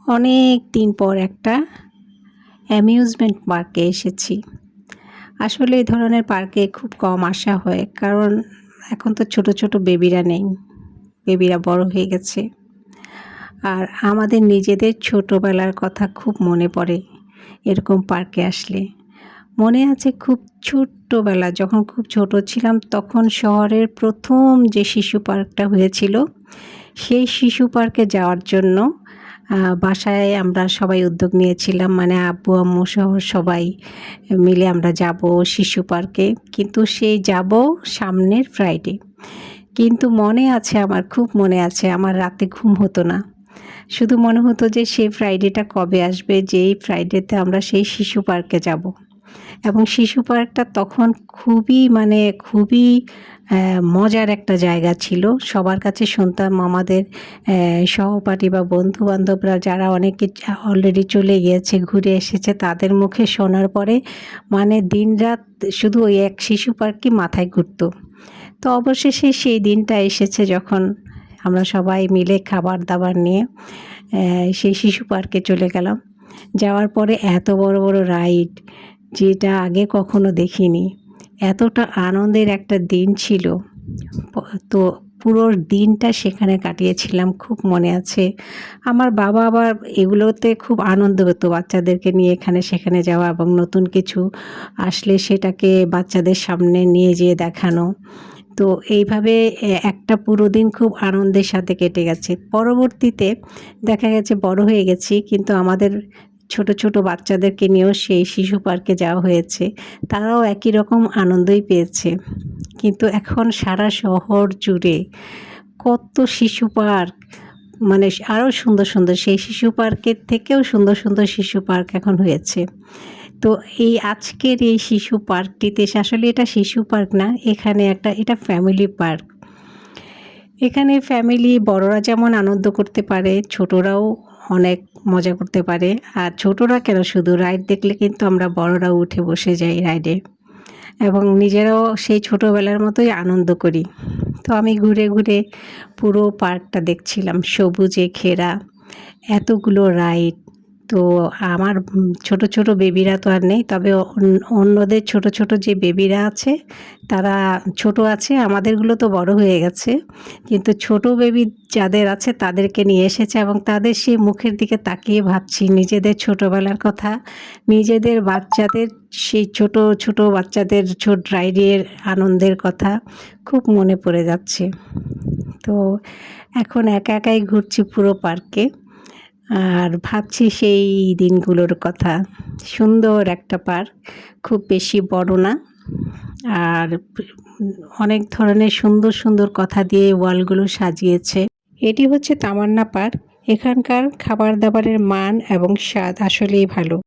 অনেক দিন পর একটা অ্যামিউজমেন্ট পার্কে এসেছি। আসলে এই ধরনের পার্কে খুব কম আসা হয়, কারণ এখন তো ছোট ছোট বেবিরা নেই, বেবিরা বড় হয়ে গেছে। আর আমাদের নিজেদের ছোটোবেলার কথা খুব মনে পড়ে এরকম পার্কে আসলে। মনে আছে খুব ছোট্টবেলা, যখন খুব ছোট ছিলাম, তখন শহরের প্রথম যে শিশু পার্কটা হয়েছিল, সেই শিশু পার্কে যাওয়ার জন্য বাসায় আমরা সবাই উদ্যোগ নিয়েছিলাম, মানে আব্বু আম্মু সহ সবাই মিলে আমরা যাব শিশু পার্কে। কিন্তু সেই যাব সামনের ফ্রাইডে। কিন্তু মনে আছে, আমার খুব মনে আছে, আমার রাতে ঘুম হতো না। শুধু মনে হতো যে সেই ফ্রাইডেটা কবে আসবে, যেই ফ্রাইডেতে আমরা সেই শিশু পার্কে যাব। এবং শিশু পার্কটা তখন খুবই মজার একটা জায়গা ছিল। সবার কাছে শুনতাম, আমাদের সহপাঠী বা বন্ধু-বান্ধবরা যারা অনেকে অলরেডি চলে গিয়েছে, ঘুরে এসেছে, তাদের মুখে শোনার পরে মানে দিনরাত শুধু ওই এক শিশু পার্কই মাথায় ঘুরত। তো অবশেষে সেই দিনটা এসেছে, যখন আমরা সবাই মিলে খাবার-দাবার নিয়ে সেই শিশু পার্কে চলে গেলাম। যাওয়ার পরে এত বড় বড় রাইড, যেটা আগে কখনো দেখিনি। এতটা আনন্দের একটা দিন ছিল। তো পুরো দিনটা সেখানে কাটিয়েছিলাম, খুব মনে আছে। আমার বাবা আবার এগুলোতে খুব আনন্দ পেত, বাচ্চাদেরকে নিয়ে এখানে সেখানে যাওয়া এবং নতুন কিছু আসলে সেটাকে বাচ্চাদের সামনে নিয়ে যেয়ে দেখানো। তো এইভাবে একটা পুরো দিন খুব আনন্দের সাথে কেটে গেছে। পরবর্তীতে দেখা গেছে বড় হয়ে গেছি, কিন্তু আমাদের ছোট ছোট বাচ্চাদেরকে নিয়েও সেই শিশু পার্কে যাওয়া হয়েছে। তারাও একই রকম আনন্দই পেয়েছে। কিন্তু এখন সারা শহর জুড়ে কত শিশু পার্ক, মানে আরও সুন্দর সুন্দর, সেই শিশু পার্কের থেকেও সুন্দর সুন্দর শিশু পার্ক এখন হয়েছে। তো এই আজকের এই শিশু পার্কটিতে আসলে এটা শিশু পার্ক না, এটা ফ্যামিলি পার্ক। এখানে ফ্যামিলি বড়রা যেমন আনন্দ করতে পারে, ছোটরাও অনেক মজা করতে পারে। আর ছোটরা কেন, শুধু রাইড দেখলে কিন্তু আমরা বড়রাও উঠে বসে যাই রাইডে, এবং নিজেরাও সেই ছোটোবেলার মতোই আনন্দ করি। তো আমি ঘুরে ঘুরে পুরো পার্কটা দেখছিলাম, সবুজে ঘেরা, এতগুলো রাইড। তো আমার ছোট ছোট বেবিরা তো আর নেই, তবে অন্যদের ছোট ছোট যে বেবিরা আছে তারা ছোট আছে, আমাদেরগুলো তো বড় হয়ে গেছে। কিন্তু ছোট বেবি যাদের আছে তাদেরকে নিয়ে এসেছে, এবং তাদের সেই মুখের দিকে তাকিয়ে ভাবছি নিজেদের ছোটোবেলার কথা, নিজেদের বাচ্চাদের সেই ছোট ছোট বাচ্চাদের ছোট রাইডের আনন্দের কথা খুব মনে পড়ে যাচ্ছে। তো এখন একা একাই ঘুরছি পুরো পার্কে, আর ভাবছি সেই দিনগুলোর কথা। সুন্দর একটা পার্ক, খুব বেশি বড় না, আর অনেক ধরনের সুন্দর সুন্দর কথা দিয়ে ওয়ালগুলো সাজিয়েছে। এটি হচ্ছে তামান্না পার্ক। এখানকার খাবার দাবারের মান এবং স্বাদ আসলেই ভালো।